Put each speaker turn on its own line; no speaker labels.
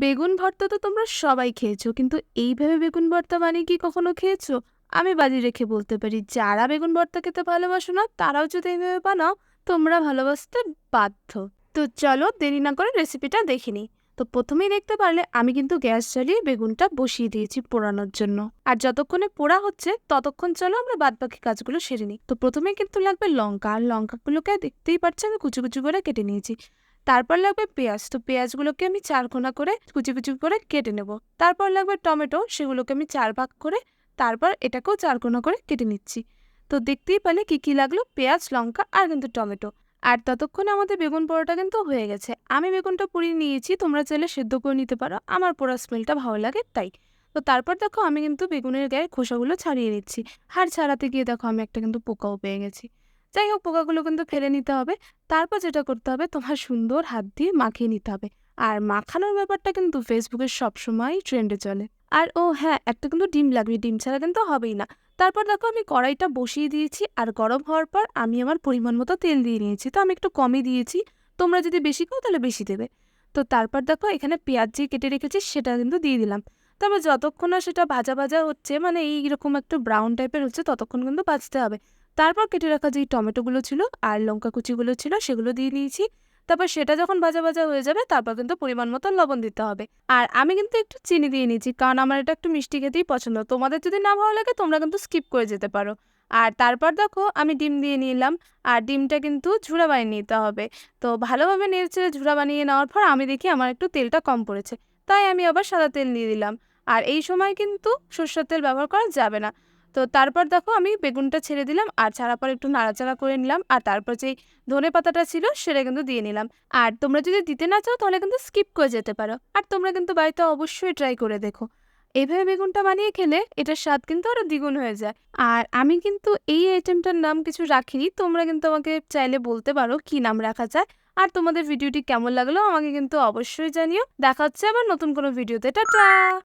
বেগুন ভর্তা তো তোমরা সবাই খেয়েছো, কিন্তু এইভাবে বেগুন ভর্তা বানিয়ে কি কখনো খেয়েছো? আমি বাজি রেখে বলতে পারি, যারা বেগুন ভর্তা খেতে ভালোবাসো না তারাও যদি এইভাবে বানাও, তোমরা ভালোবাসতে বাধ্য। তো চলো দেরি না করে রেসিপিটা দেখে নিই। তো প্রথমেই দেখতে পারলে আমি কিন্তু গ্যাস জ্বালিয়ে বেগুনটা বসিয়ে দিয়েছি পোড়ানোর জন্য। আর যতক্ষণে পোড়া হচ্ছে ততক্ষণ চলো আমরা বাদবাকি কাজগুলো সেরে নিই। তো প্রথমেই কিন্তু লাগবে লঙ্কা, আর লঙ্কাগুলোকে দেখতেই পাচ্ছ আমি কুচি কুচি করে কেটে নিয়েছি। তারপর লাগবে পেঁয়াজ, তো পেঁয়াজগুলোকে আমি চারকোনা করে কুচি কুচি করে কেটে নেব। তারপর লাগবে টমেটো, সেগুলোকে আমি 4 ভাগ করে তারপর এটাকেও চারকোনা করে কেটে নিচ্ছি। তো দেখতেই পেলে কি কি লাগলো, পেঁয়াজ, লঙ্কা আর কিন্তু টমেটো। আর ততক্ষণে আমাদের বেগুন পোড়াটা কিন্তু হয়ে গেছে। আমি বেগুনটা পুড়িয়ে নিয়েছি, তোমরা চাইলে সেদ্ধ করে নিতে পারো, আমার পোড়া স্মেলটা ভালো লাগে তাই। তো তারপর দেখো আমি কিন্তু বেগুনের গায়ে খোসাগুলো ছাড়িয়ে নিচ্ছি। আর ছাড়াতে গিয়ে দেখো আমি একটা কিন্তু পোকাও পেয়ে গেছি। যাই হোক, পোকাগুলো কিন্তু ফেলে নিতে হবে। তারপর যেটা করতে হবে, তোমার সুন্দর হাত দিয়ে মাখিয়ে নিতে হবে। আর মাখানোর ব্যাপারটা কিন্তু ফেসবুকে সবসময় ট্রেন্ডে চলে। আর ও হ্যাঁ, একটা কিন্তু ডিম লাগবে, ডিম ছাড়া কিন্তু হবেই না। তারপর দেখো আমি কড়াইটা বসিয়ে দিয়েছি, আর গরম হওয়ার পর আমি আমার পরিমাণ মতো তেল দিয়ে নিয়েছি। তো আমি একটু কমই দিয়েছি, তোমরা যদি বেশি খাও তাহলে বেশি দেবে। তো তারপর দেখো এখানে পেঁয়াজ যে কেটে রেখেছি সেটা কিন্তু দিয়ে দিলাম। তবে যতক্ষণ না সেটা ভাজা ভাজা হচ্ছে, মানে এইরকম একটু ব্রাউন টাইপের হচ্ছে, ততক্ষণ কিন্তু ভাজতে হবে। তারপর কেটে রাখা যে টমেটোগুলো ছিল আর লঙ্কা কুচিগুলো ছিল সেগুলো দিয়ে দিয়েছি। তারপর সেটা যখন ভাজা ভাজা হয়ে যাবে তারপর কিন্তু পরিমাণ মতো লবণ দিতে হবে। আর আমি কিন্তু একটু চিনি দিয়ে নিয়েছি, কারণ আমার এটা একটু মিষ্টি খেতেই পছন্দ। তোমাদের যদি না ভালো লাগে তোমরা কিন্তু স্কিপ করে যেতে পারো। আর তারপর দেখো আমি ডিম দিয়ে নিলাম। আর ডিমটা কিন্তু ঝুড়া বানিয়ে নিতে হবে। তো ভালোভাবে নেড়েচেড়ে ঝুড়া বানিয়ে নেওয়ার পর আমি দেখি আমার একটু তেলটা কম পড়েছে, তাই আমি আবার সাদা তেল দিয়ে দিলাম। আর এই সময় কিন্তু সরষের তেল ব্যবহার করা যাবে না। তো তারপর দেখো আমি বেগুনটা ছেড়ে দিলাম, আর ছাড়ার পর একটু নাড়াচাড়া করে নিলাম। আর তারপর যেই ধনে পাতাটা ছিল সেটা কিন্তু দিয়ে নিলাম। আর তোমরা যদি দিতে না চাও তাহলে কিন্তু স্কিপ করে যেতে পারো। আর তোমরা কিন্তু বাড়িতে অবশ্যই ট্রাই করে দেখো। এইভাবে বেগুনটা বানিয়ে খেলে এটার স্বাদ কিন্তু আরো দ্বিগুণ হয়ে যায়। আর আমি কিন্তু এই আইটেমটার নাম কিছু রাখিনি, তোমরা কিন্তু আমাকে চাইলে বলতে পারো কি নাম রাখা যায়। আর তোমাদের ভিডিওটি কেমন লাগলো আমাকে কিন্তু অবশ্যই জানিও। দেখা হচ্ছে আবার নতুন কোনো ভিডিওতে। টাটা।